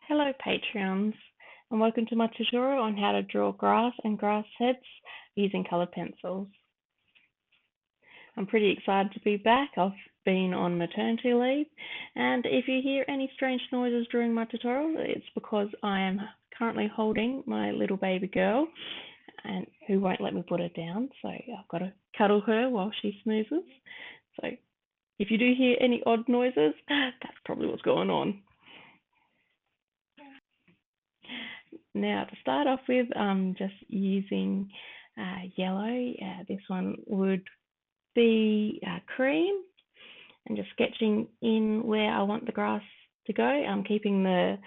Hello Patreons, and welcome to my tutorial on how to draw grass and grass heads using coloured pencils. I'm pretty excited to be back. I've been on maternity leave, and if you hear any strange noises during my tutorial, it's because I am currently holding my little baby girl and who won't let me put her down, so I've got to cuddle her while she snoozes. So if you do hear any odd noises, that's probably what's going on. Now, to start off with, I'm just using yellow. This one would be cream, and just sketching in where I want the grass to go. I'm keeping the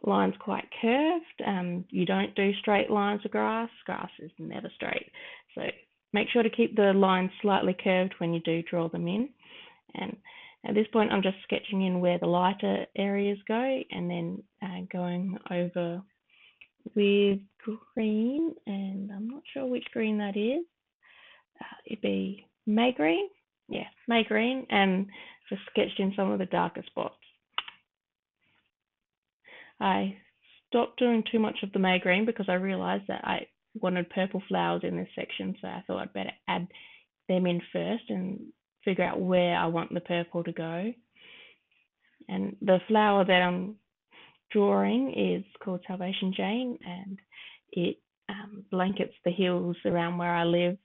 lines quite curved. You don't do straight lines of grass. Grass is never straight. So make sure to keep the lines slightly curved when you do draw them in. And at this point, I'm just sketching in where the lighter areas go, and then going over with green, and I'm not sure which green that is. It'd be May green, yeah, May green, and just sketched in some of the darker spots. I stopped doing too much of the May green because I realised that I wanted purple flowers in this section, so I thought I'd better add them in first and figure out where I want the purple to go. And the flower that I'm drawing is called Salvation Jane, and it blankets the hills around where I live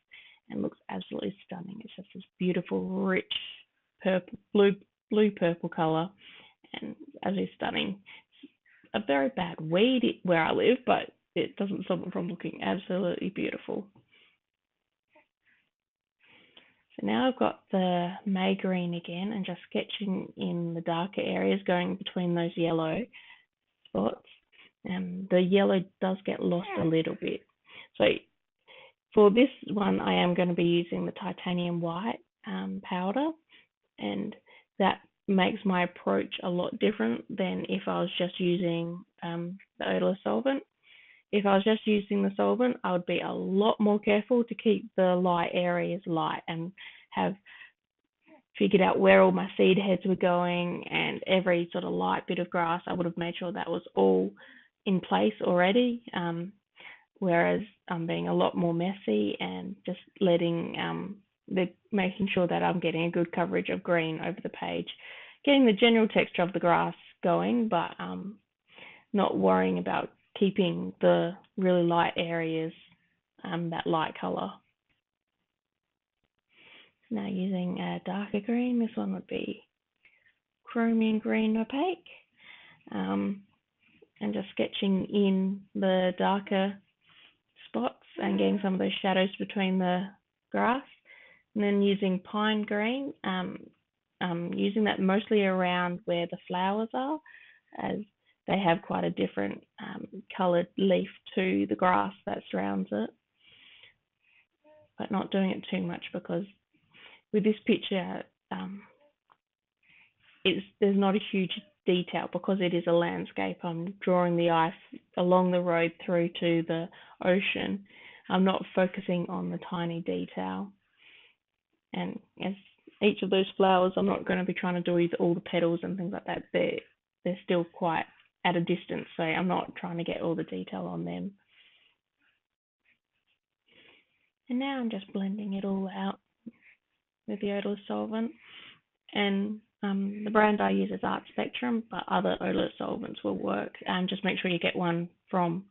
and looks absolutely stunning. It's just this beautiful, rich purple, blue purple colour, and absolutely stunning. It's a very bad weed where I live, but it doesn't stop it from looking absolutely beautiful. So now I've got the May green again, and just sketching in the darker areas, going between those yellow spots. The yellow does get lost a little bit. So for this one, I am going to be using the titanium white powder, and that makes my approach a lot different than if I was just using the odourless solvent. If I was just using the solvent, I would be a lot more careful to keep the light areas light and have figured out where all my seed heads were going, and every sort of light bit of grass, I would have made sure that was all in place already. Whereas I'm being a lot more messy and just letting making sure that I'm getting a good coverage of green over the page, getting the general texture of the grass going, but not worrying about keeping the really light areas that light colour. Now using a darker green, this one would be Chromium Green Opaque, and just sketching in the darker spots and getting some of those shadows between the grass. And then using Pine Green, using that mostly around where the flowers are, as they have quite a different coloured leaf to the grass that surrounds it, but not doing it too much, because with this picture, there's not a huge detail because it is a landscape. I'm drawing the ice along the road through to the ocean. I'm not focusing on the tiny detail. And as each of those flowers, I'm not going to be trying to do with all the petals and things like that. They're still quite at a distance, so I'm not trying to get all the detail on them. And now I'm just blending it all out with the odourless solvent, and the brand I use is Art Spectrum, but other odourless solvents will work. Just make sure you get one from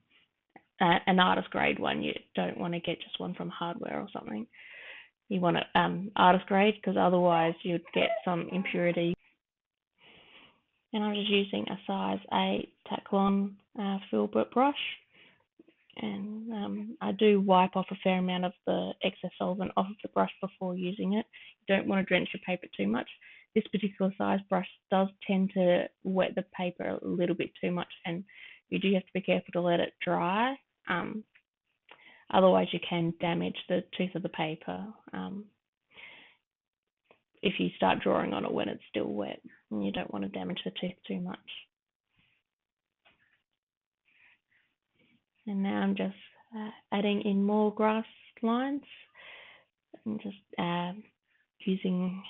an artist grade one. You don't want to get just one from hardware or something. You want it artist grade, because otherwise you'd get some impurity. And I'm just using a size 8 Taklon filbert brush. And I do wipe off a fair amount of the excess solvent off of the brush before using it. You don't want to drench your paper too much. This particular size brush does tend to wet the paper a little bit too much, and you do have to be careful to let it dry. Otherwise you can damage the tooth of the paper if you start drawing on it when it's still wet, and you don't want to damage the tooth too much. And now I'm just adding in more grass lines, and just using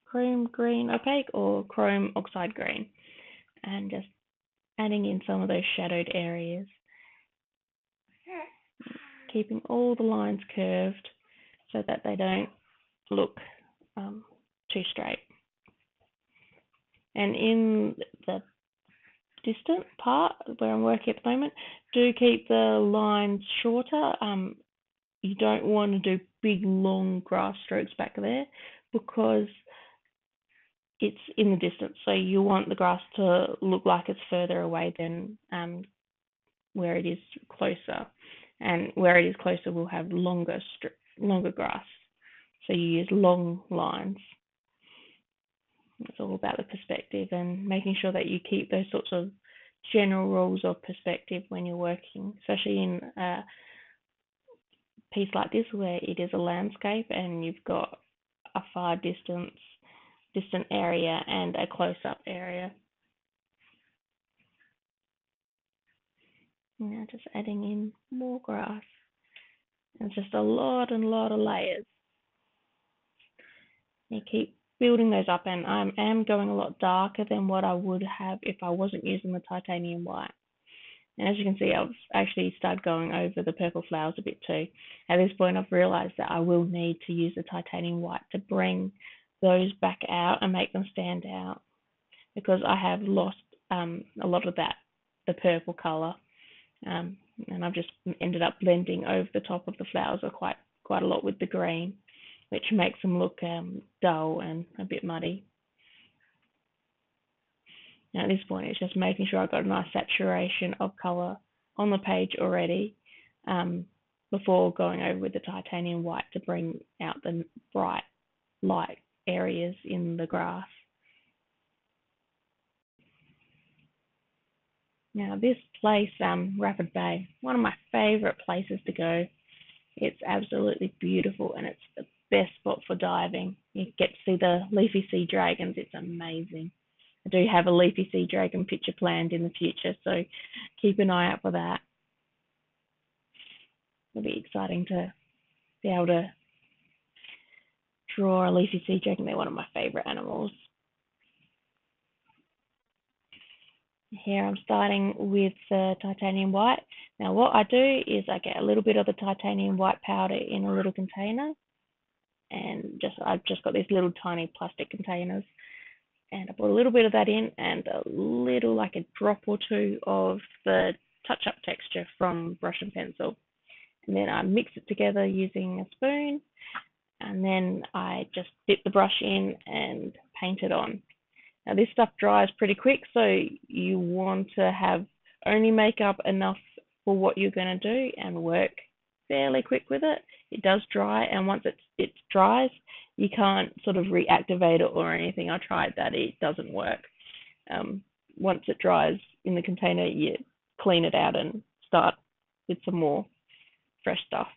Chrome Green Opaque or Chrome Oxide Green, and just adding in some of those shadowed areas, keeping all the lines curved so that they don't look too straight. And in the distant part where I'm working at the moment, do keep the lines shorter. You don't want to do big long grass strokes back there because it's in the distance, so you want the grass to look like it's further away than where it is closer, and where it is closer will have longer grass, so you use long lines. It's all about the perspective and making sure that you keep those sorts of general rules of perspective when you're working, especially in a piece like this where it is a landscape and you've got a far distant area and a close-up area. Now just adding in more grass. It's just a lot of layers. You keep building those up, and I am going a lot darker than what I would have if I wasn't using the titanium white. And as you can see, I've actually started going over the purple flowers a bit too. At this point, I've realized that I will need to use the titanium white to bring those back out and make them stand out, because I have lost a lot of the purple color, and I've just ended up blending over the top of the flowers quite a lot with the green, which makes them look dull and a bit muddy. Now at this point, it's just making sure I've got a nice saturation of color on the page already before going over with the titanium white to bring out the bright light areas in the grass. Now this place, Rapid Bay, one of my favorite places to go. It's absolutely beautiful and it's the best spot for diving. You get to see the leafy sea dragons. It's amazing. I do have a leafy sea dragon picture planned in the future, so keep an eye out for that. It'll be exciting to be able to draw a leafy sea dragon. They're one of my favorite animals. Here I'm starting with the titanium white. Now what I do is I get a little bit of the titanium white powder in a little container, and I've just got these little tiny plastic containers, and I put a little bit of that in and a little, like a drop or two of the touch-up texture from brush and pencil, and then I mix it together using a spoon, and then I just dip the brush in and paint it on. Now this stuff dries pretty quick, so you want to only make up enough for what you're going to do and work fairly quick with it. It does dry, and once it dries, you can't sort of reactivate it or anything. I tried that, it doesn't work. Once it dries in the container, you clean it out and start with some more fresh stuff.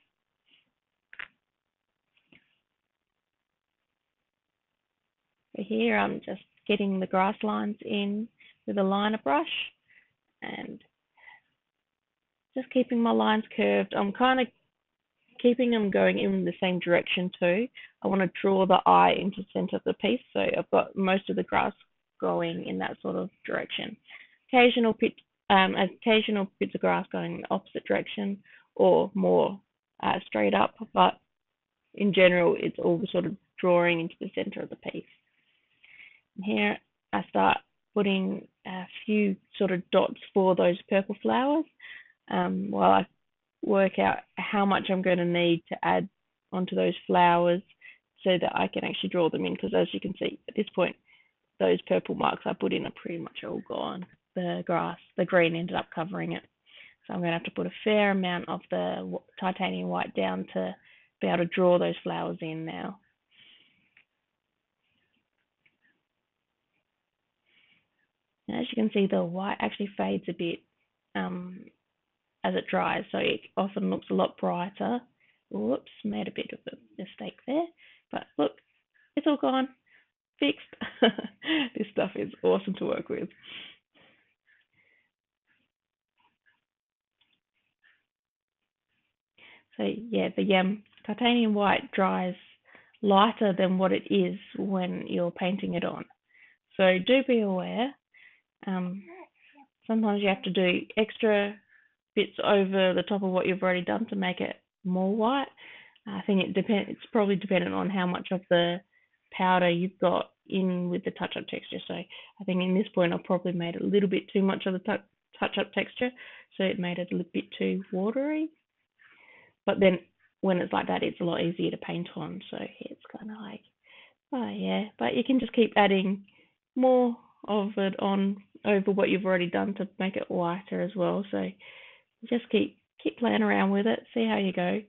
So here I'm just getting the grass lines in with a liner brush and just keeping my lines curved. I'm kind of keeping them going in the same direction too. I want to draw the eye into the center of the piece, so I've got most of the grass going in that sort of direction. Occasional bits of grass going in the opposite direction or more straight up, but in general it's all sort of drawing into the center of the piece. And here I start putting a few sort of dots for those purple flowers while I work out how much I'm going to need to add onto those flowers so that I can actually draw them in, because as you can see at this point, those purple marks I put in are pretty much all gone. The green ended up covering it. So I'm going to have to put a fair amount of the titanium white down to be able to draw those flowers in now. And as you can see, the white actually fades a bit as it dries, so it often looks a lot brighter. Whoops, made a bit of a mistake there, but look, it's all gone, fixed. This stuff is awesome to work with. So yeah, the titanium white dries lighter than what it is when you're painting it on. So do be aware. sometimes you have to do extra bits over the top of what you've already done to make it more white. I think it's probably dependent on how much of the powder you've got in with the touch-up texture. So I think in this point I probably made a little bit too much of the touch-up texture, so it made it a little bit too watery. But then when it's like that, it's a lot easier to paint on. So it's kind of like, oh yeah, but you can just keep adding more of it on over what you've already done to make it whiter as well. So just keep playing around with it, see how you go.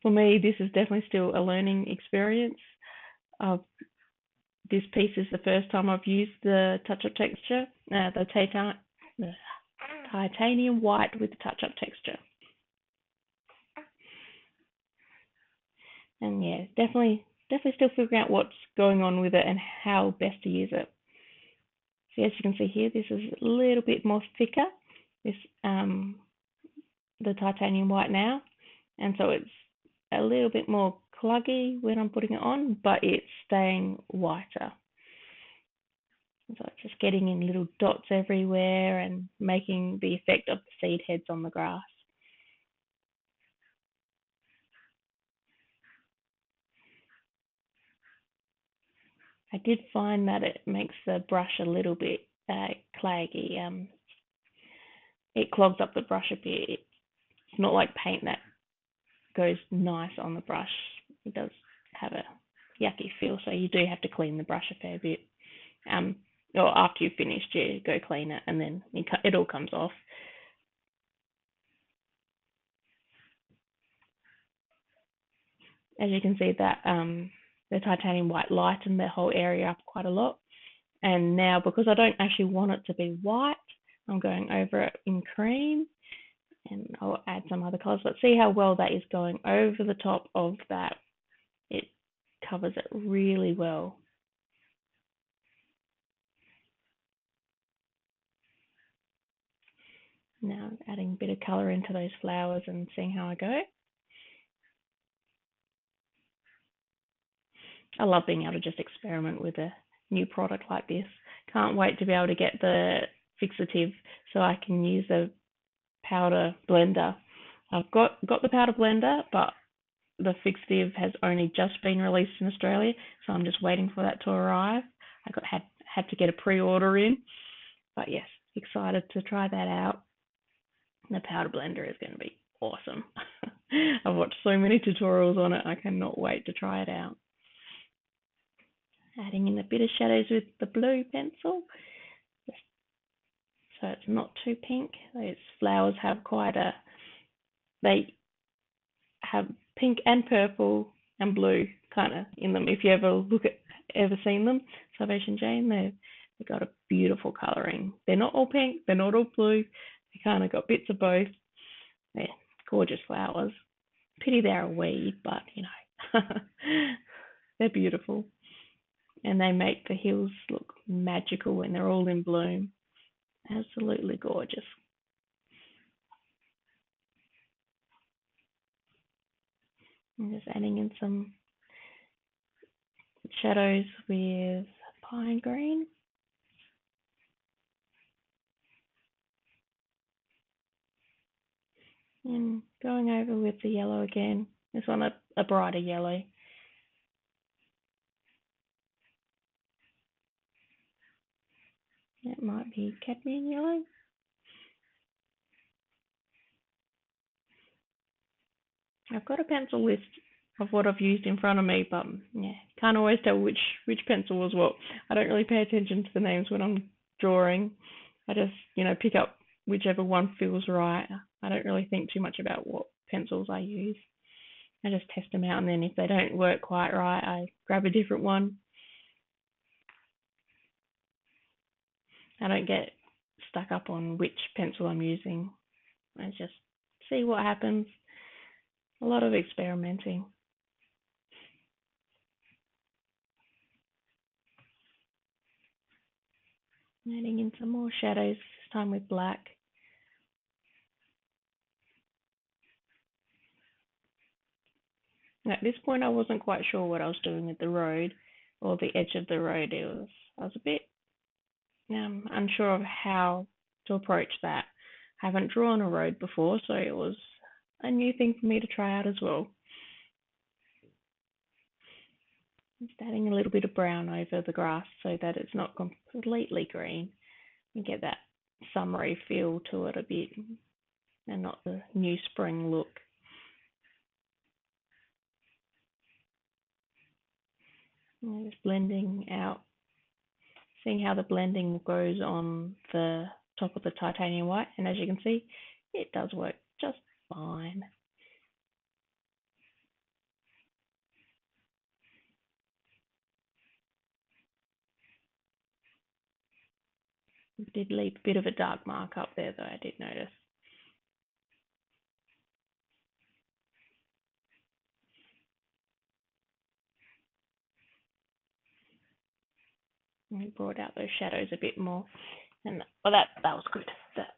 For me, this is definitely still a learning experience. This piece is the first time I've used the touch-up texture, the titanium white with the touch-up texture. And yeah, definitely still figuring out what's going on with it and how best to use it. So as you can see here, this is a little bit more thicker, this the titanium white now, and so it's a little bit more cluggy when I'm putting it on, but it's staying whiter. So it's just getting in little dots everywhere and making the effect of the seed heads on the grass. I did find that it makes the brush a little bit claggy. It clogs up the brush a bit. It's not like paint that goes nice on the brush. It does have a yucky feel, so you do have to clean the brush a fair bit. Or after you've finished, you go clean it, and then it all comes off. As you can see, that the titanium white lightened the whole area up quite a lot. And now, because I don't actually want it to be white, I'm going over it in cream, and I'll add some other colors. But see how well that is going over the top of that. It covers it really well. Now adding a bit of color into those flowers and seeing how I go. I love being able to just experiment with a new product like this. Can't wait to be able to get the fixative so I can use the powder blender. I've got the powder blender, but the fixative has only just been released in Australia, so I'm just waiting for that to arrive. I had to get a pre-order in, but yes, excited to try that out. The powder blender is going to be awesome. I've watched so many tutorials on it. I cannot wait to try it out. Adding in a bit of shadows with the blue pencil, so it's not too pink. Those flowers have they have pink and purple and blue kind of in them. If you ever seen them, Salvation Jane, they've got a beautiful colouring. They're not all pink, they're not all blue. They kind of got bits of both. They're gorgeous flowers. Pity they're a weed, but you know, they're beautiful. And they make the hills look magical when they're all in bloom. Absolutely gorgeous. I'm just adding in some shadows with pine green. And going over with the yellow again. This one a brighter yellow. It might be cadmium yellow. I've got a pencil list of what I've used in front of me, but yeah, can't always tell which pencil was what. I don't really pay attention to the names when I'm drawing. I just, pick up whichever one feels right. I don't really think too much about what pencils I use. I just test them out, and then if they don't work quite right, I grab a different one. I don't get stuck up on which pencil I'm using. I just see what happens. A lot of experimenting. Adding in some more shadows, this time with black. At this point, I wasn't quite sure what I was doing with the road or the edge of the road. I was a bit unsure of how to approach that. I haven't drawn a road before, so it was a new thing for me to try out as well. Just adding a little bit of brown over the grass so that it's not completely green and get that summery feel to it a bit and not the new spring look. And just blending out, seeing how the blending goes on the top of the titanium white, and as you can see, it does work just fine. It did leave a bit of a dark mark up there though, I did notice. And it brought out those shadows a bit more, and well, that was good. That's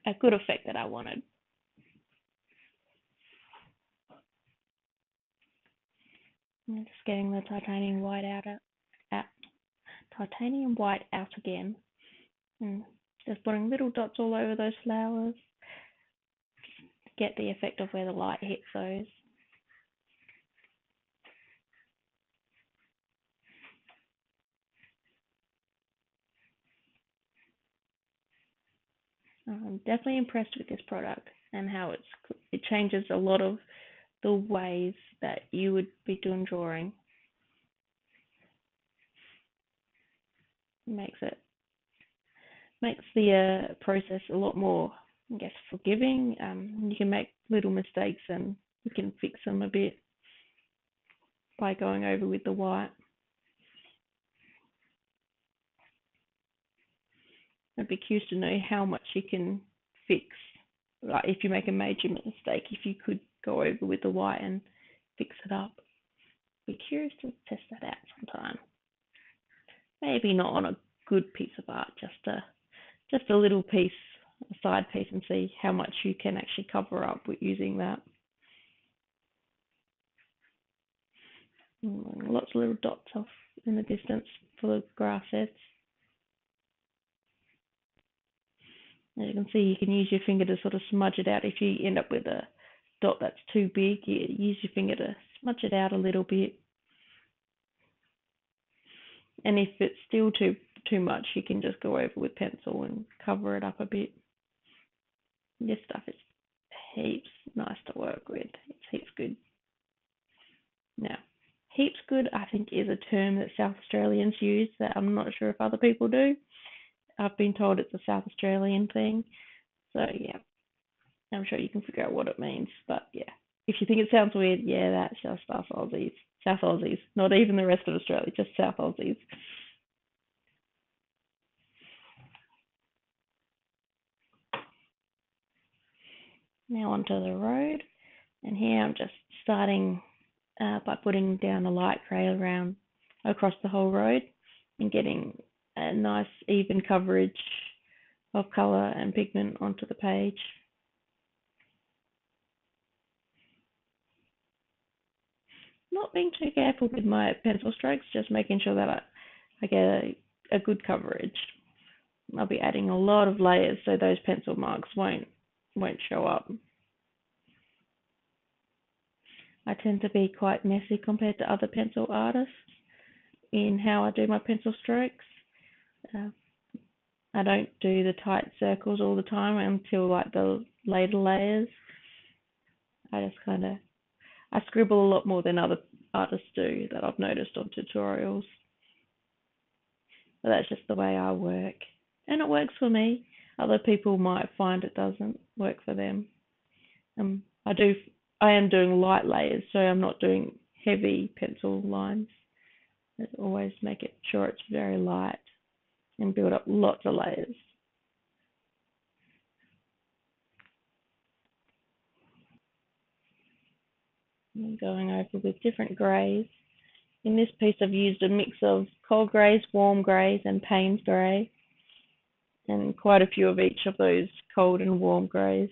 a good effect that I wanted. I'm just getting the titanium white out again, and just putting little dots all over those flowers to get the effect of where the light hits those. I'm definitely impressed with this product and how it changes a lot of the ways that you would be doing drawing. Makes the process a lot more, I guess, forgiving. You can make little mistakes and you can fix them a bit by going over with the white. I'd be curious to know how much you can fix. Like if you make a major mistake, if you could go over with the white and fix it up. Be curious to test that out sometime. Maybe not on a good piece of art, just a little piece, a side piece, and see how much you can actually cover up with using that. Lots of little dots off in the distance for the grass heads. As you can see, you can use your finger to sort of smudge it out. If you end up with a dot that's too big, you use your finger to smudge it out a little bit. And if it's still too much, you can just go over with pencil and cover it up a bit. This stuff is heaps nice to work with. It's heaps good. Now, heaps good, I think, is a term that South Australians use that I'm not sure if other people do. I've been told it's a South Australian thing. So, yeah, I'm sure you can figure out what it means. But, yeah, if you think it sounds weird, yeah, that's just us Aussies. South Aussies. Not even the rest of Australia, just South Aussies. Now onto the road. And here I'm just starting by putting down a light grey around across the whole road and getting a nice even coverage of colour and pigment onto the page. Not being too careful with my pencil strokes, just making sure that I get a good coverage. I'll be adding a lot of layers so those pencil marks won't show up. I tend to be quite messy compared to other pencil artists in how I do my pencil strokes. I don't do the tight circles all the time until like the later layers. I scribble a lot more than other artists do that I've noticed on tutorials. But that's just the way I work. And it works for me. Other people might find it doesn't work for them. I am doing light layers, so I'm not doing heavy pencil lines. I always make it sure it's very light and build up lots of layers. And going over with different greys. In this piece I've used a mix of cold greys, warm greys and Payne's grey, and quite a few of each of those cold and warm greys.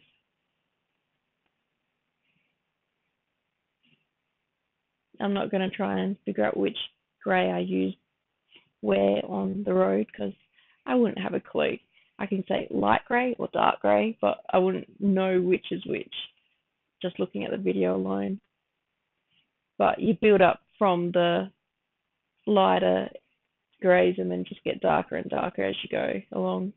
I'm not going to try and figure out which grey I use where on the road because I wouldn't have a clue. I can say light grey or dark grey, but I wouldn't know which is which just looking at the video alone. But you build up from the lighter greys and then just get darker and darker as you go along.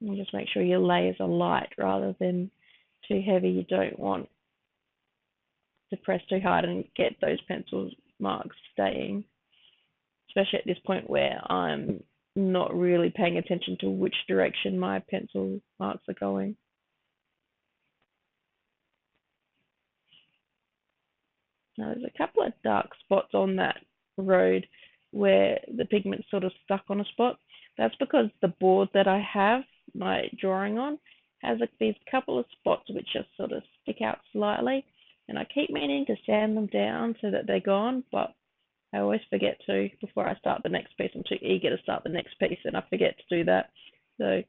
And just make sure your layers are light rather than too heavy. You don't want to press too hard and get those pencil marks staying, especially at this point where I'm not really paying attention to which direction my pencil marks are going. Now there's a couple of dark spots on that road where the pigment's sort of stuck on a spot. That's because the board that I have my drawing on has these couple of spots which just sort of stick out slightly, and I keep meaning to sand them down so that they're gone, but I always forget to before I start the next piece. I'm too eager to start the next piece and I forget to do that. So,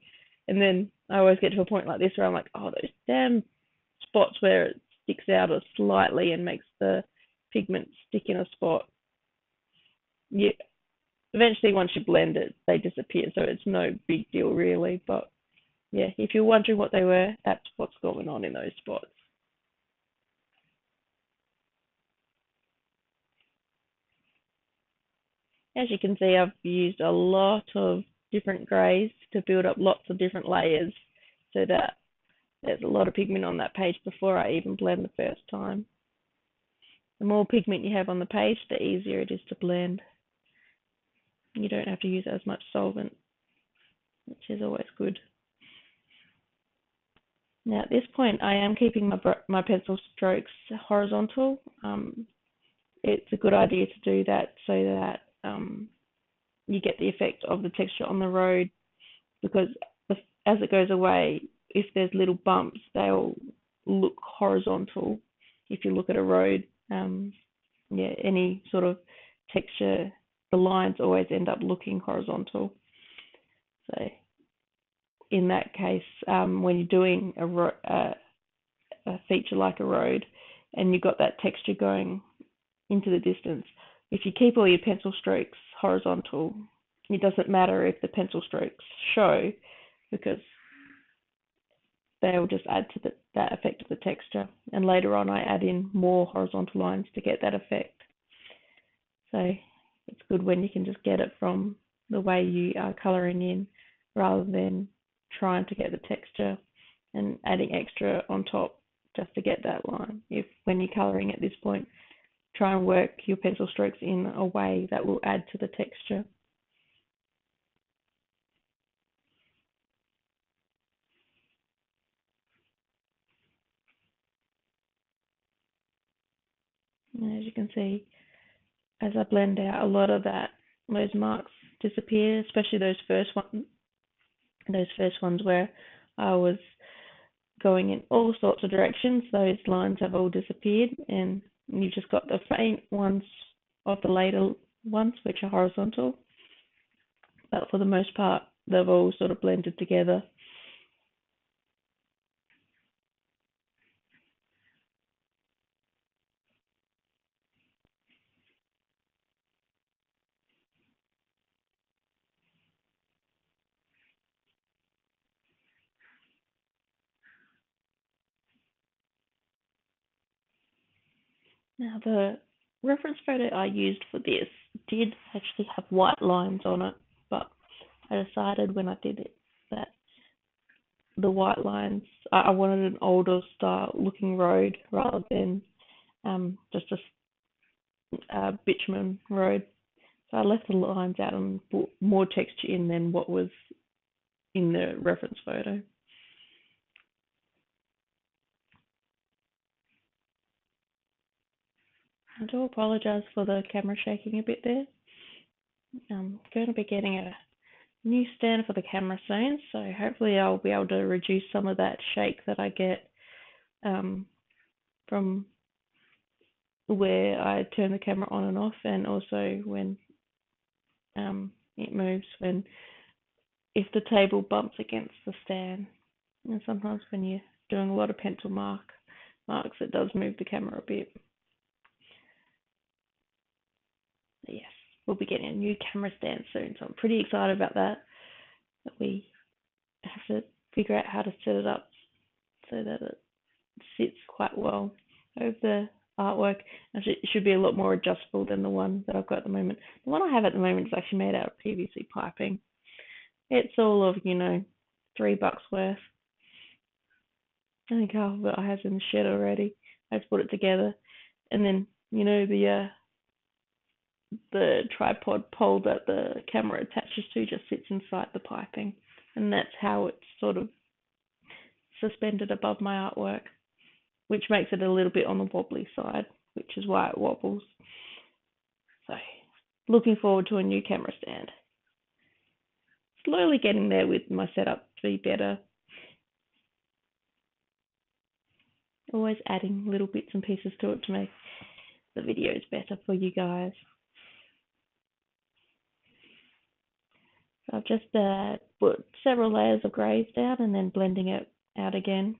and then I always get to a point like this where I'm like, oh, those damn spots where it sticks out slightly and makes the pigment stick in a spot. Yeah, eventually once you blend it, they disappear, so it's no big deal really. But yeah, if you're wondering what they were, that's what's going on in those spots. As you can see, I've used a lot of different greys to build up lots of different layers so that there's a lot of pigment on that page before I even blend the first time. The more pigment you have on the page, the easier it is to blend. You don't have to use as much solvent, which is always good. Now at this point, I am keeping my pencil strokes horizontal. It's a good idea to do that so that you get the effect of the texture on the road, because as it goes away, if there's little bumps, they'll look horizontal. If you look at a road, any sort of texture, the lines always end up looking horizontal. So in that case, when you're doing a feature like a road and you've got that texture going into the distance, if you keep all your pencil strokes horizontal, it doesn't matter if the pencil strokes show, because they'll just add to that effect of the texture. And later on I add in more horizontal lines to get that effect. So it's good when you can just get it from the way you are colouring in, rather than trying to get the texture and adding extra on top just to get that line. If when you're colouring at this point, try and work your pencil strokes in a way that will add to the texture. And as you can see, as I blend out, a lot of those marks disappear, especially those first ones where I was going in all sorts of directions. Those lines have all disappeared, and you've just got the faint ones of the later ones which are horizontal, but for the most part they've all sort of blended together. Now the reference photo I used for this did actually have white lines on it, but I decided when I did it that the white lines, I wanted an older style looking road rather than just a bitumen road. So I left the lines out and put more texture in than what was in the reference photo. I do apologise for the camera shaking a bit there. I'm going to be getting a new stand for the camera soon, so hopefully I'll be able to reduce some of that shake that I get from where I turn the camera on and off, and also when it moves, if the table bumps against the stand. And sometimes when you're doing a lot of pencil marks, it does move the camera a bit. Yes. we'll be getting a new camera stand soon, so I'm pretty excited about that. But we have to figure out how to set it up so that it sits quite well over the artwork. Actually, it should be a lot more adjustable than the one that I've got at the moment. The one I have at the moment is actually made out of PVC piping. It's all of, $3 worth. I think half of it I have in the shed already. I just put it together. And then, the tripod pole that the camera attaches to just sits inside the piping. And that's how it's sort of suspended above my artwork, which makes it a little bit on the wobbly side, which is why it wobbles. So, looking forward to a new camera stand. Slowly getting there with my setup to be better. Always adding little bits and pieces to it to make the videos better for you guys. So I've just put several layers of greys down and then blending it out again.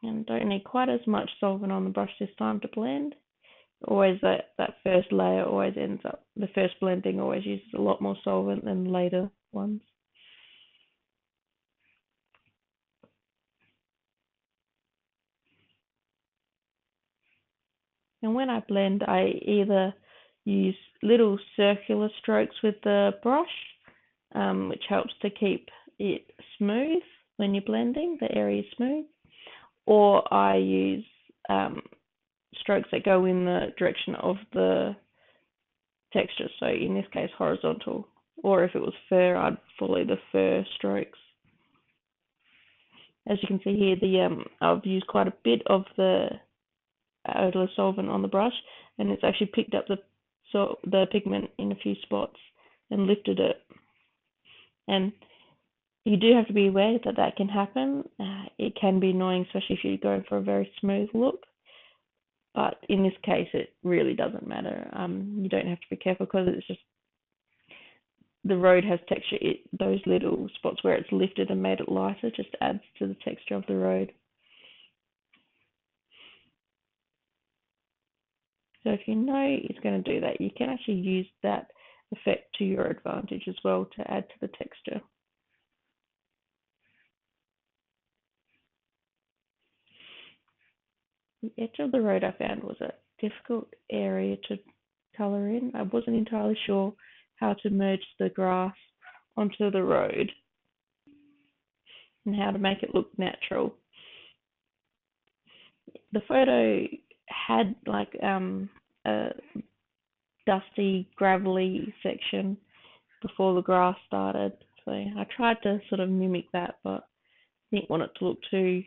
And don't need quite as much solvent on the brush this time to blend. Always that first layer always ends up, the first blending always uses a lot more solvent than later ones. And when I blend, I either use little circular strokes with the brush, which helps to keep it smooth when you're blending, the area smooth, or I use strokes that go in the direction of the texture, so in this case horizontal, or if it was fur, I'd follow the fur strokes. As you can see here, I've used quite a bit of the odorless solvent on the brush, and it's actually picked up the pigment in a few spots and lifted it. And you do have to be aware that can happen. It can be annoying, especially if you're going for a very smooth look. But in this case, it really doesn't matter. You don't have to be careful because it's just the road has texture. Those little spots where it's lifted and made it lighter just adds to the texture of the road. So if you know it's going to do that, you can actually use that effect to your advantage as well to add to the texture. The edge of the road I found was a difficult area to colour in. I wasn't entirely sure how to merge the grass onto the road and how to make it look natural. The photo had like a dusty, gravelly section before the grass started, so I tried to sort of mimic that, but I didn't want it to look too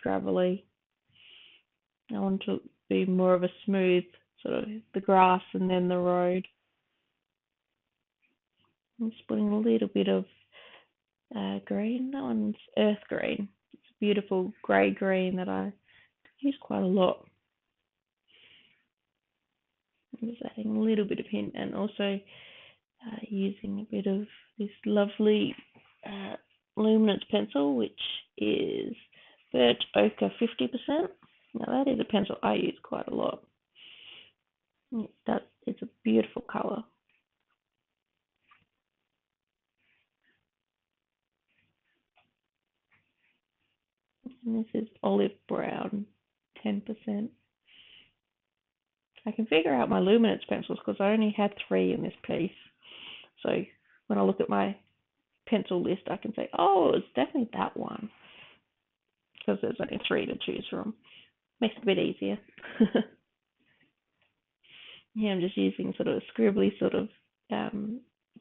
gravelly. I want it to be more of a smooth sort of the grass and then the road. I'm just putting a little bit of green. That one's earth green. It's a beautiful grey green that I use quite a lot. I'm just adding a little bit of hint, and also using a bit of this lovely luminance pencil, which is Birch Ochre 50%. Now that is a pencil I use quite a lot. It's a beautiful colour. And this is olive brown, 10%. I can figure out my luminance pencils because I only had 3 in this piece. So when I look at my pencil list, I can say, oh, it's definitely that one. Because there's only 3 to choose from. Makes it a bit easier. Yeah, I'm just using sort of a scribbly sort of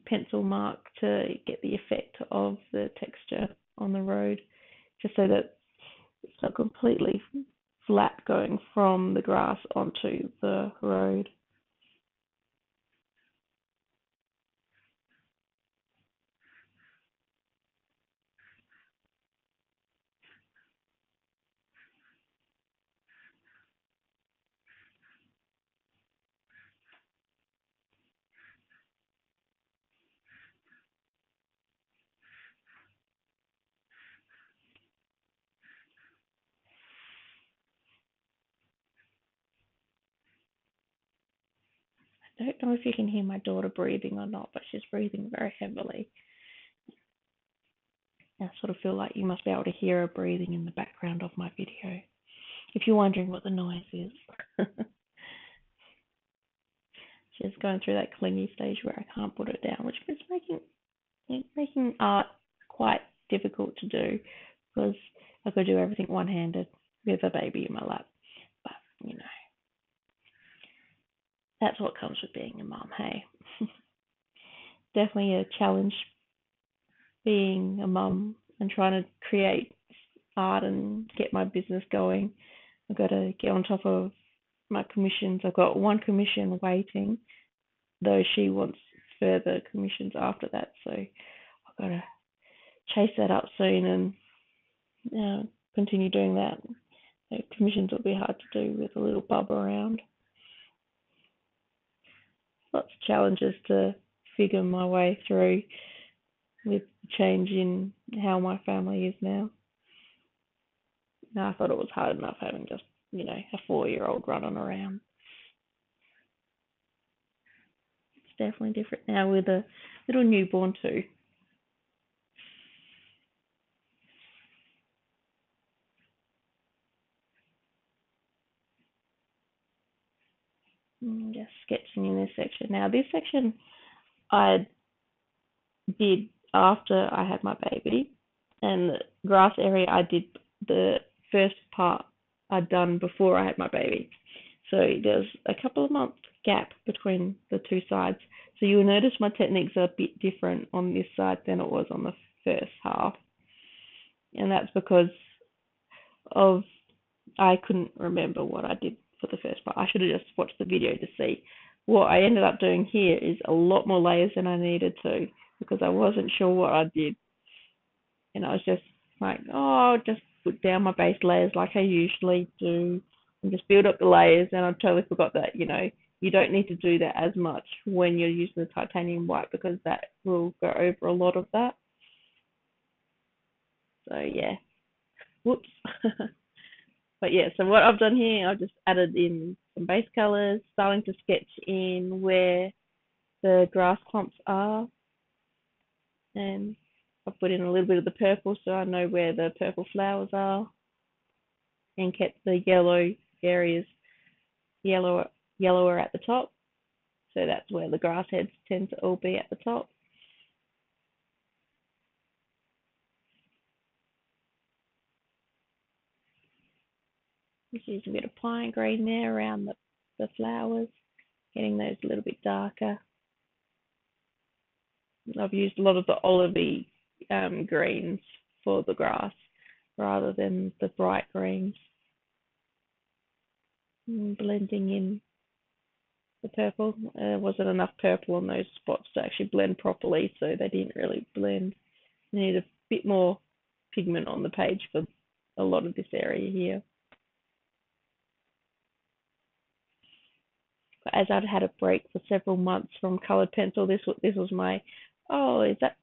pencil mark to get the effect of the texture on the road, just so that it's not completely flat going from the grass onto the road. don't know if you can hear my daughter breathing or not, but she's breathing very heavily. I sort of feel like you must be able to hear her breathing in the background of my video, if you're wondering what the noise is. She's going through that clingy stage where I can't put it down, which is making art quite difficult to do, because I've got to do everything one-handed with a baby in my lap. But, you know, that's what comes with being a mum, hey? Definitely a challenge being a mum and trying to create art and get my business going. I've got to get on top of my commissions. I've got one commission waiting, though she wants further commissions after that, so I've got to chase that up soon and continue doing that. So commissions will be hard to do with a little bub around. Lots of challenges to figure my way through with the change in how my family is now. I thought it was hard enough having just, a 4-year-old running around. It's definitely different now with a little newborn too. Just sketching in this section. Now, this section I did after I had my baby, and the grass area I did the first part I'd done before I had my baby. So there's a couple of months gap between the two sides. So you'll notice my techniques are a bit different on this side than it was on the first half. And that's because I couldn't remember what I did for the first part. I should have just watched the video to see. What I ended up doing here is a lot more layers than I needed to, because I wasn't sure what I did. And I was just like, just put down my base layers like I usually do and just build up the layers. And I totally forgot that, you don't need to do that as much when you're using the titanium white, because that will go over a lot of that. So yeah, whoops. But yeah, so what I've done here, I've just added in some base colors, starting to sketch in where the grass clumps are. And I've put in a little bit of the purple so I know where the purple flowers are, and kept the yellow areas yellower at the top. So that's where the grass heads tend to all be, at the top. Just using a bit of pine green there around the flowers, getting those a little bit darker. I've used a lot of the olivey greens for the grass rather than the bright greens. And blending in the purple. There wasn't enough purple on those spots to actually blend properly, so they didn't really blend. I need a bit more pigment on the page for a lot of this area here. But as I'd had a break for several months from coloured pencil, this was my,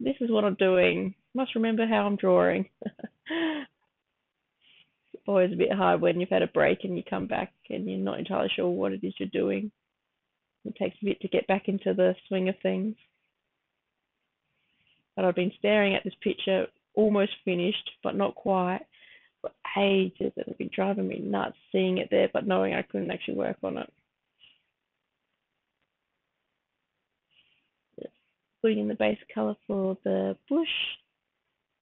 this is what I'm doing. Must remember how I'm drawing. It's always a bit hard when you've had a break and you come back and you're not entirely sure what it is you're doing. It takes a bit to get back into the swing of things. But I've been staring at this picture, almost finished, but not quite, for ages. It's been driving me nuts seeing it there, but knowing I couldn't actually work on it. Just putting in the base colour for the bush,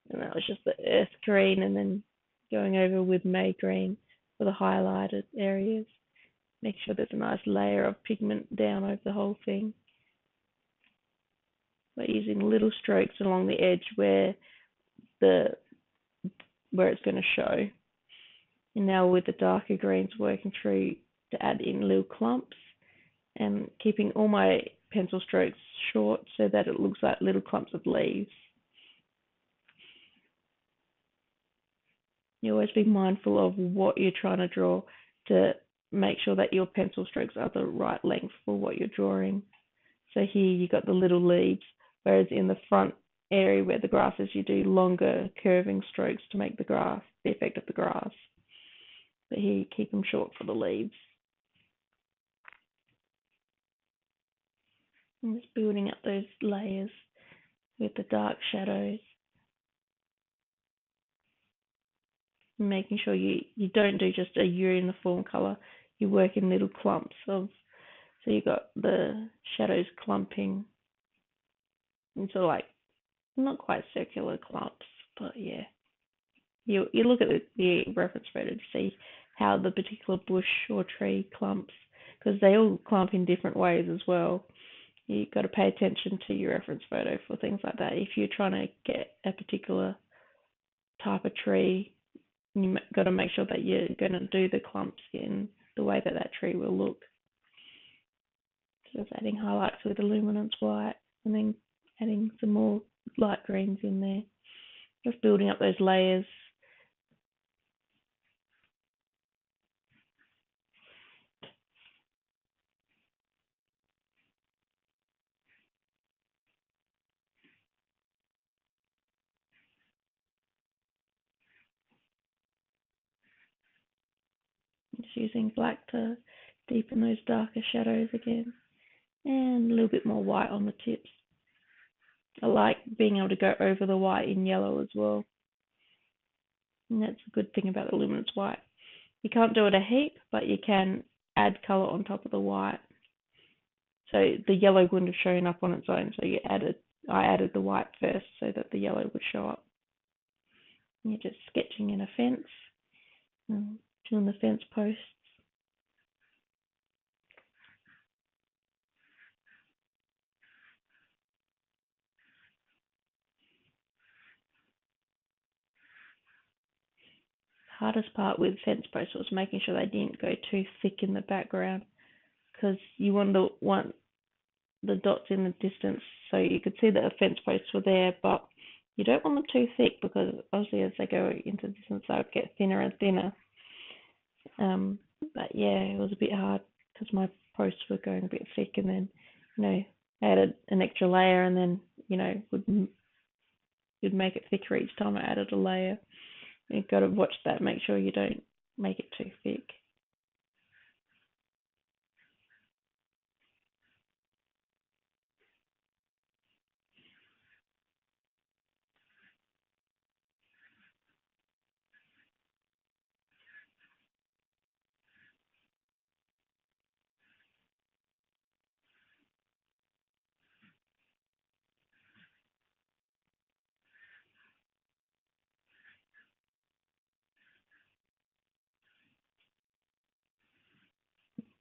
and that was just the earth green, and then going over with May green for the highlighted areas. Make sure there's a nice layer of pigment down over the whole thing. By using little strokes along the edge where it's going to show. And now with the darker greens, working through to add in little clumps, and keeping all my pencil strokes short so that it looks like little clumps of leaves. You always be mindful of what you're trying to draw to make sure that your pencil strokes are the right length for what you're drawing. So here you got the little leaves, whereas in the front area where the grass is, you do longer curving strokes to make the effect of the grass. But here you keep them short for the leaves. I'm just building up those layers with the dark shadows. Making sure you don't do just a uniform color. You work in little clumps of, so you got the shadows clumping into like not quite circular clumps, but yeah. You look at the reference photo to see how the particular bush or tree clumps, because they all clump in different ways as well. You've got to pay attention to your reference photo for things like that. If you're trying to get a particular type of tree, you got to make sure that you're going to do the clumps in the way that that tree will look. So just adding highlights with the luminance white, and then adding some more light greens in there. Just building up those layers. Just using black to deepen those darker shadows again, and a little bit more white on the tips. I like being able to go over the white in yellow as well, and that's a good thing about the luminance white. You can't do it a heap, but you can add colour on top of the white. So the yellow wouldn't have shown up on its own, so I added the white first so that the yellow would show up. And you're just sketching in a fence, doing the fence posts. Hardest part with fence posts was making sure they didn't go too thick in the background, because you want the dots in the distance so you could see that the fence posts were there, but you don't want them too thick, because obviously as they go into the distance they'll get thinner and thinner. But yeah, it was a bit hard because my posts were going a bit thick, and then I added an extra layer, and then would make it thicker each time I added a layer. You've got to watch that, make sure you don't make it too thick.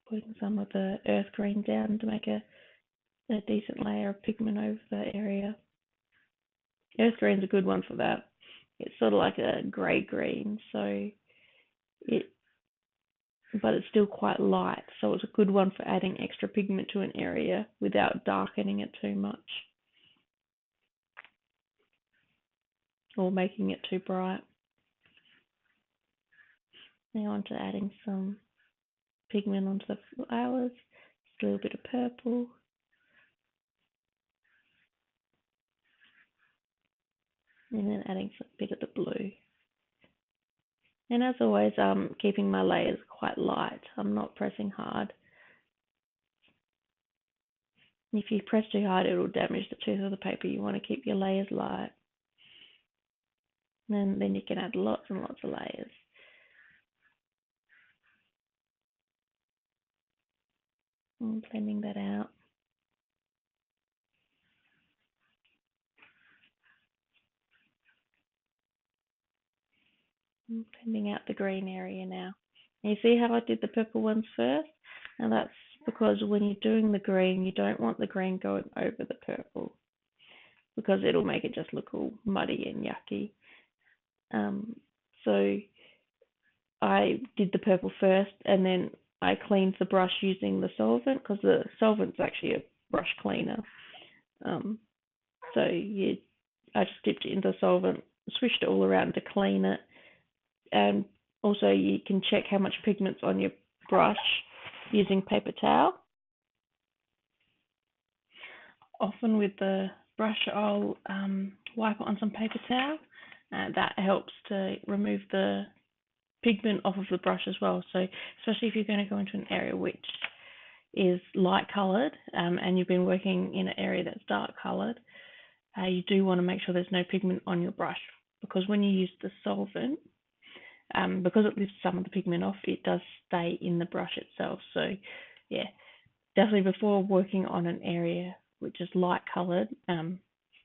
Putting some of the earth green down to make a decent layer of pigment over the area. Earth green's a good one for that. It's sort of like a grey green, but it's still quite light, so it's a good one for adding extra pigment to an area without darkening it too much or making it too bright. Now on to adding some pigment onto the flowers, just a little bit of purple. And then adding a bit of the blue. And as always, I'm keeping my layers quite light. I'm not pressing hard. If you press too hard, it will damage the tooth of the paper. You want to keep your layers light. And then you can add lots and lots of layers. And blending that out. I'm blending out the green area now. And you see how I did the purple ones first? And that's because when you're doing the green, you don't want the green going over the purple, because it'll make it just look all muddy and yucky. So I did the purple first, and then I cleaned the brush using the solvent, because the solvent's actually a brush cleaner. I just dipped it into solvent, swished it all around to clean it, and also you can check how much pigment's on your brush using paper towel. Often with the brush, I'll wipe it on some paper towel. That helps to remove the pigment off of the brush as well. So especially if you're going to go into an area which is light coloured and you've been working in an area that's dark coloured, you do want to make sure there's no pigment on your brush, because when you use the solvent, because it lifts some of the pigment off, it does stay in the brush itself. So yeah, definitely before working on an area which is light coloured,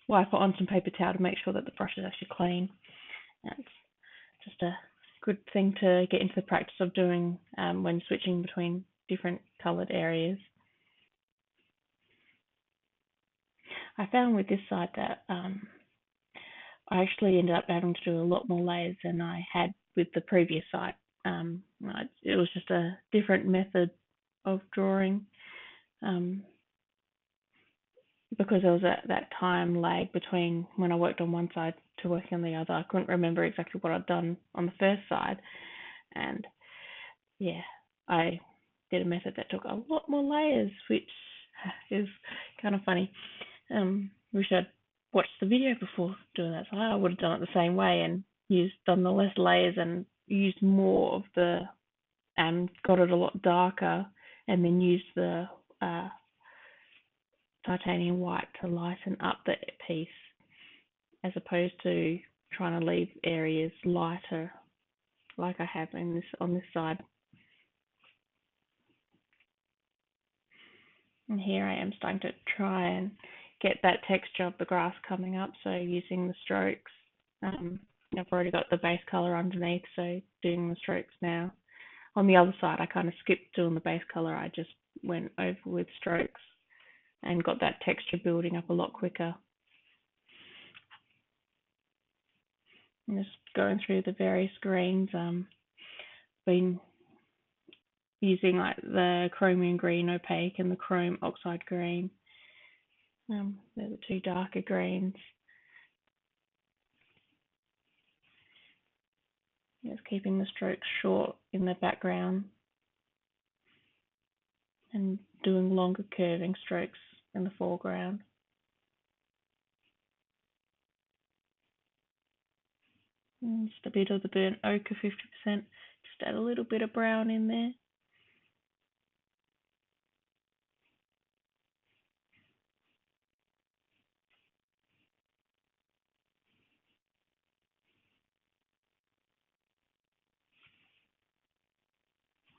wipe it on some paper towel to make sure that the brush is actually clean. That's just a good thing to get into the practice of doing when switching between different coloured areas. I found with this side that I actually ended up having to do a lot more layers than I had with the previous side. It was just a different method of drawing because there was that time lag between when I worked on one side to working on the other. I couldn't remember exactly what I'd done on the first side, and yeah, I did a method that took a lot more layers, which is kind of funny. Wish I'd watched the video before doing that, so I would have done it the same way and done the less layers and used more of the got it a lot darker, and then used the titanium white to lighten up the piece, as opposed to trying to leave areas lighter like I have on this side. And here I am starting to try and get that texture of the grass coming up, so using the strokes. I've already got the base colour underneath, so doing the strokes now. On the other side, I kind of skipped doing the base colour. I just went over with strokes and got that texture building up a lot quicker. I'm just going through the various greens. Been using like the chromium green opaque and the chrome oxide green. They're the two darker greens. Just keeping the strokes short in the background and doing longer curving strokes in the foreground. And just a bit of the burnt ochre, 50%. Just add a little bit of brown in there.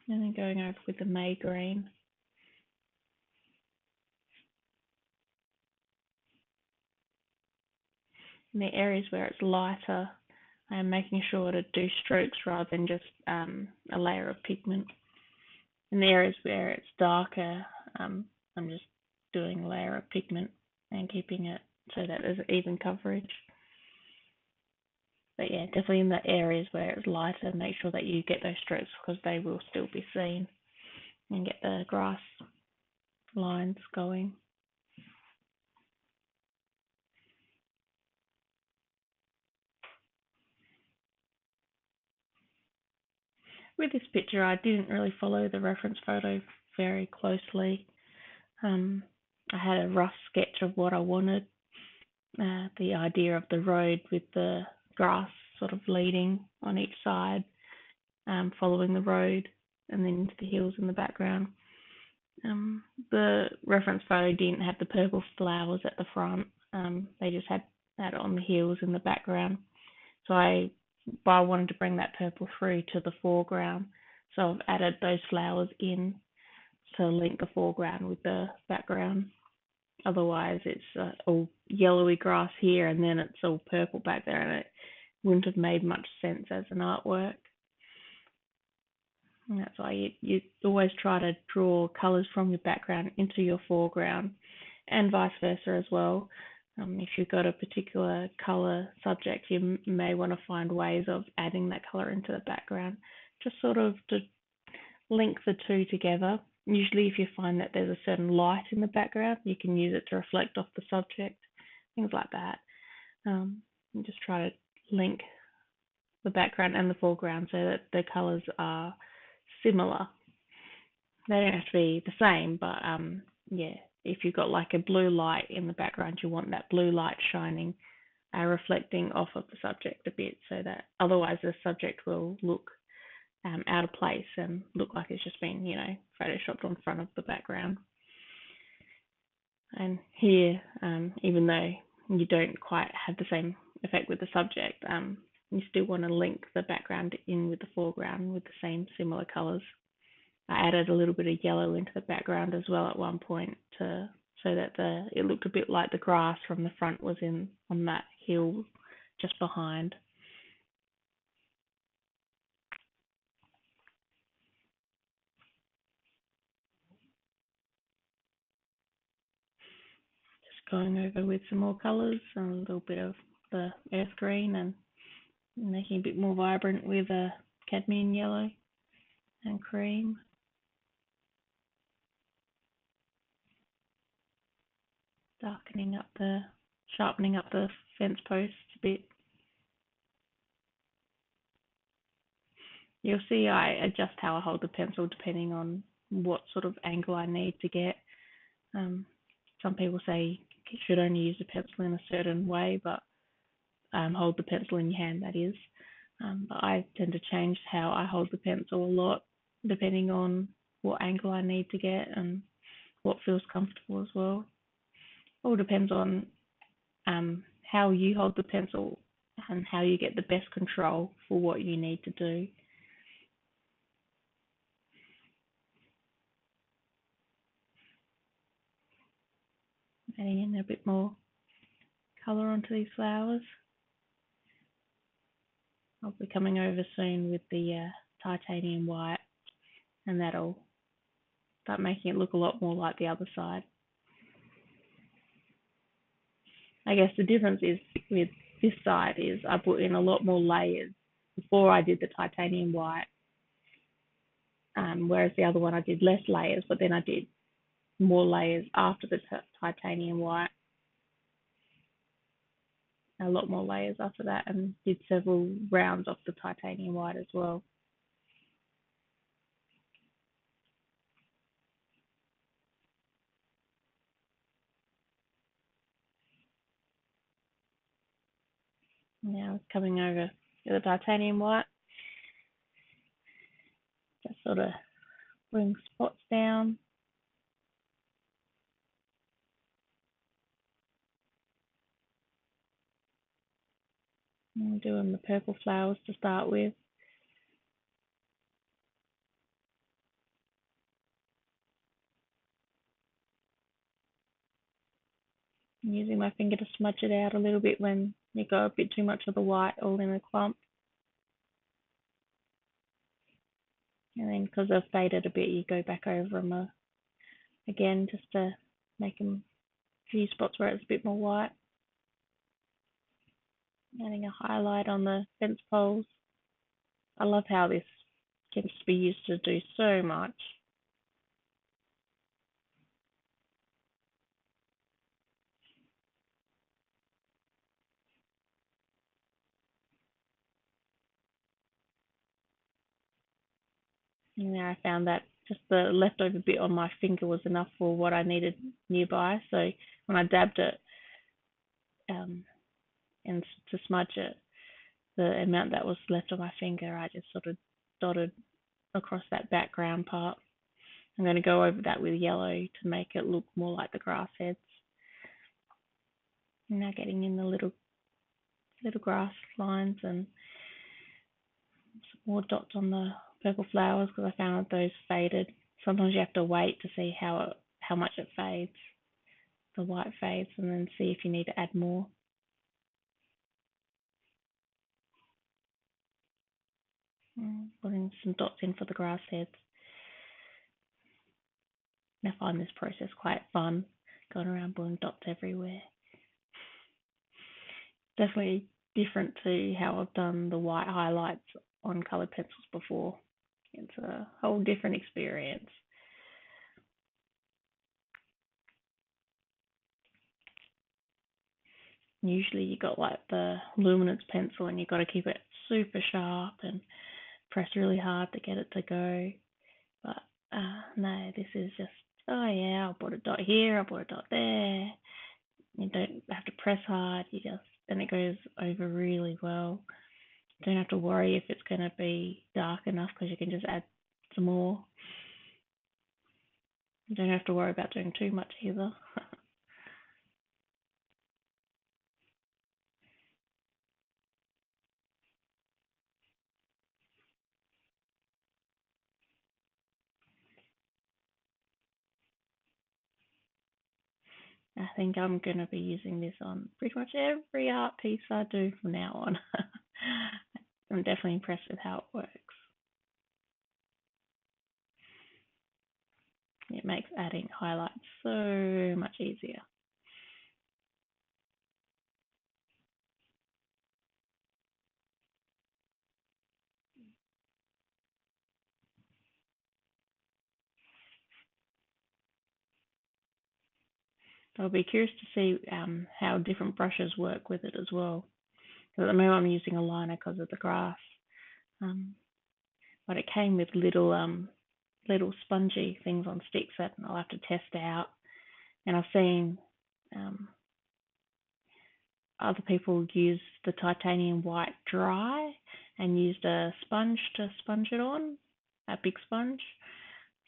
And then going over with the May green. In the areas where it's lighter, I'm making sure to do strokes rather than just a layer of pigment. In the areas where it's darker, I'm just doing a layer of pigment and keeping it so that there's even coverage. But yeah, definitely in the areas where it's lighter, make sure that you get those strokes because they will still be seen, and get the grass lines going. With this picture, I didn't really follow the reference photo very closely. I had a rough sketch of what I wanted, the idea of the road with the grass sort of leading on each side, following the road, and then into the hills in the background. The reference photo didn't have the purple flowers at the front. They just had that on the hills in the background. So I wanted to bring that purple through to the foreground. So I've added those flowers in to link the foreground with the background. Otherwise, it's all yellowy grass here, and then it's all purple back there, and it wouldn't have made much sense as an artwork. And that's why you always try to draw colours from your background into your foreground, and vice versa as well. If you've got a particular colour subject, you may want to find ways of adding that colour into the background, just sort of to link the two together. Usually if you find that there's a certain light in the background, you can use it to reflect off the subject, things like that. And just try to link the background and the foreground so that the colours are similar. They don't have to be the same, but yeah, if you've got like a blue light in the background, you want that blue light shining, reflecting off of the subject a bit, so that otherwise the subject will look out of place and look like it's just been, photoshopped on front of the background. And here, even though you don't quite have the same effect with the subject, you still want to link the background in with the foreground with the same similar colors. I added a little bit of yellow into the background as well at one point so that it looked a bit like the grass from the front was on that hill just behind. Just going over with some more colors and a little bit of the earth green and making it a bit more vibrant with a cadmium yellow and cream. Sharpening up the fence posts a bit. You'll see I adjust how I hold the pencil depending on what sort of angle I need to get. Some people say you should only use the pencil in a certain way, but hold the pencil in your hand, that is. But I tend to change how I hold the pencil a lot depending on what angle I need to get and what feels comfortable as well. All depends on how you hold the pencil and how you get the best control for what you need to do. Adding in a bit more colour onto these flowers. I'll be coming over soon with the titanium white, and that'll start making it look a lot more like the other side. I guess the difference is with this side is I put in a lot more layers before I did the titanium white, whereas the other one I did less layers, but then I did more layers after the titanium white. A lot more layers after that, and did several rounds of the titanium white as well. Now coming over to the titanium white, just sort of bring spots down. I'm doing the purple flowers to start with. I'm using my finger to smudge it out a little bit when you got a bit too much of the white all in a clump. And then because they've faded a bit, you go back over them again just to make them a few spots where it's a bit more white. Adding a highlight on the fence poles. I love how this can be used to do so much. And now I found that just the leftover bit on my finger was enough for what I needed nearby. So when I dabbed it and to smudge it, the amount that was left on my finger, I just sort of dotted across that background part. I'm going to go over that with yellow to make it look more like the grass heads. And now getting in the little grass lines and some more dots on the purple flowers because I found that those faded. Sometimes you have to wait to see how much it fades. The white fades, and then see if you need to add more. Putting some dots in for the grass heads. I find this process quite fun, going around putting dots everywhere. Definitely different to how I've done the white highlights on coloured pencils before. It's a whole different experience. Usually you got like the luminance pencil and you got to keep it super sharp and press really hard to get it to go. But no, this is just, oh yeah, I'll put a dot here, I'll put a dot there. You don't have to press hard, and it goes over really well. Don't have to worry if it's going to be dark enough because you can just add some more. You don't have to worry about doing too much either. I think I'm going to be using this on pretty much every art piece I do from now on. I'm definitely impressed with how it works. It makes adding highlights so much easier. I'll be curious to see how different brushes work with it as well. At the moment I'm using a liner because of the grass, but it came with little spongy things on sticks that I'll have to test out. And I've seen other people use the titanium white dry and used a sponge to sponge it on, a big sponge.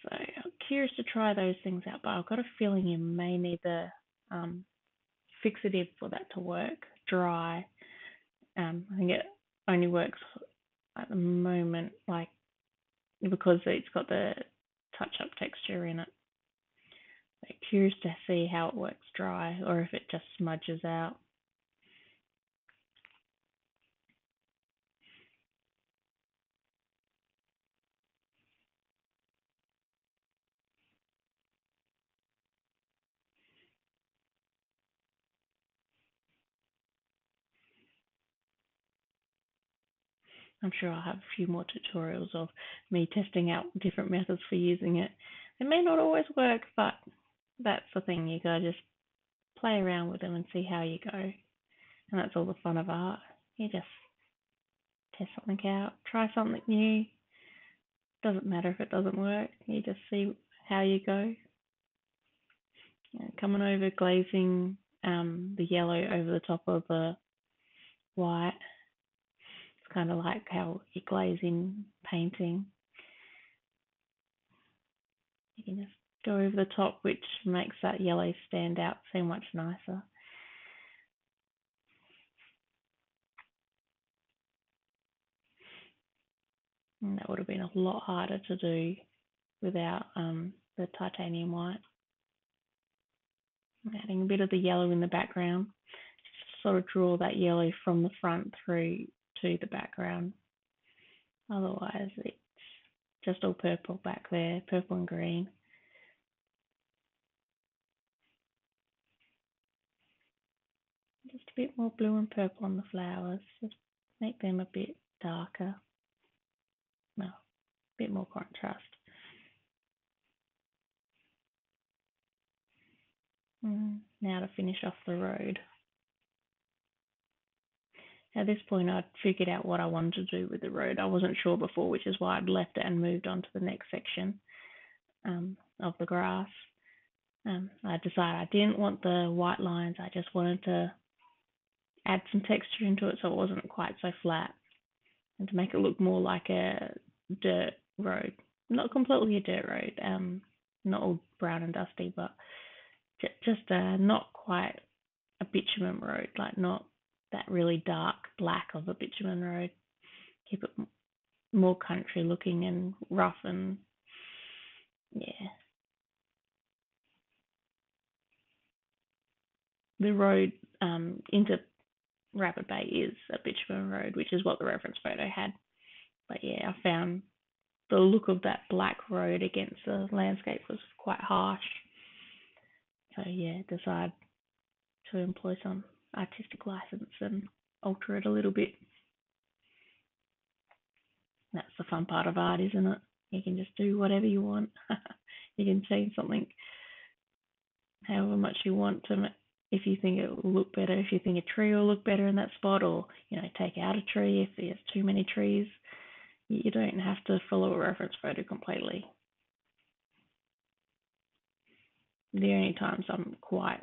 So I'm curious to try those things out, but I've got a feeling you may need the fixative for that to work, dry. I think it only works at the moment, like, because it's got the touch-up texture in it. So curious to see how it works dry, or if it just smudges out. I'm sure I'll have a few more tutorials of me testing out different methods for using it. It may not always work, but that's the thing. You gotta just play around with them and see how you go. And that's all the fun of art. You just test something out, try something new. Doesn't matter if it doesn't work. You just see how you go. Coming over, glazing the yellow over the top of the white. It's kind of like how you glaze in painting. You can just go over the top, which makes that yellow stand out so much nicer. And that would have been a lot harder to do without the titanium white. I'm adding a bit of the yellow in the background, just sort of draw that yellow from the front through to the background. Otherwise, it's just all purple back there, purple and green. Just a bit more blue and purple on the flowers, just make them a bit darker. Well, a bit more contrast. Now to finish off the road. At this point, I'd figured out what I wanted to do with the road. I wasn't sure before, which is why I'd left it and moved on to the next section of the grass. I decided I didn't want the white lines. I just wanted to add some texture into it so it wasn't quite so flat, and to make it look more like a dirt road. Not completely a dirt road, not all brown and dusty, but just not quite a bitumen road, like not that really dark black of a bitumen road. Keep it more country looking and rough, and yeah. The road into Rapid Bay is a bitumen road, which is what the reference photo had. But yeah, I found the look of that black road against the landscape was quite harsh. So yeah, decided to employ some artistic license and alter it a little bit. That's the fun part of art, isn't it? You can just do whatever you want. You can change something however much you want to, if you think it will look better, if you think a tree will look better in that spot, or take out a tree if there's too many trees. You don't have to follow a reference photo completely. The only times I'm quite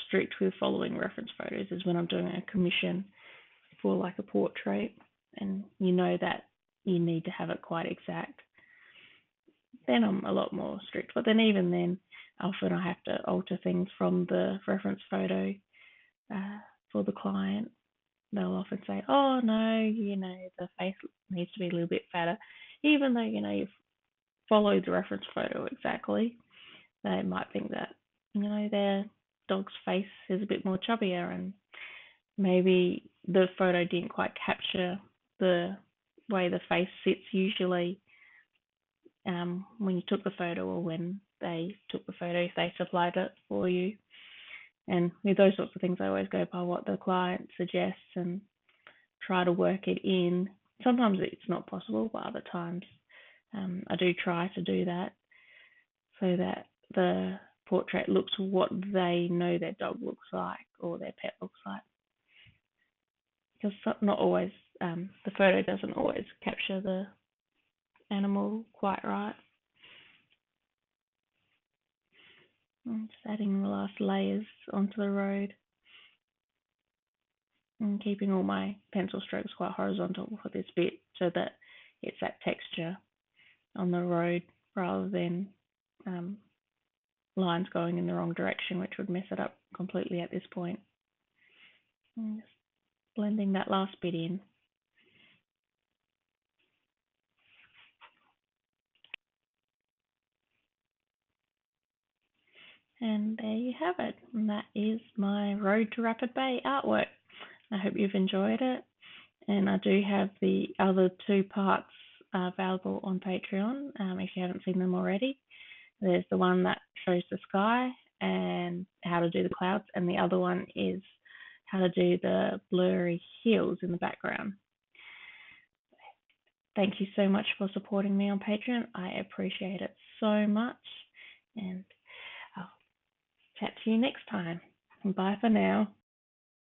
strict with following reference photos is when I'm doing a commission for like a portrait. and you know that you need to have it quite exact, then I'm a lot more strict. But then even then, often I have to alter things from the reference photo for the client. They'll often say, oh no, the face needs to be a little bit fatter. Even though, you've followed the reference photo exactly, they might think that, their dog's face is a bit more chubbier, and maybe the photo didn't quite capture the way the face sits usually when you took the photo, or when they took the photo, if they supplied it for you. And with those sorts of things, I always go by what the client suggests and try to work it in. Sometimes it's not possible, but other times I do try to do that so that the portrait looks what they know their dog looks like or their pet looks like. Because not always, the photo doesn't always capture the animal quite right. I'm just adding the last layers onto the road and keeping all my pencil strokes quite horizontal for this bit so that it's that texture on the road rather than lines going in the wrong direction, which would mess it up completely at this point. And just blending that last bit in. And there you have it. And that is my Road to Rapid Bay artwork. I hope you've enjoyed it. And I do have the other 2 parts available on Patreon if you haven't seen them already. There's the one that shows the sky and how to do the clouds, and the other one is how to do the blurry hills in the background. Thank you so much for supporting me on Patreon. I appreciate it so much, and I'll chat to you next time. Bye for now.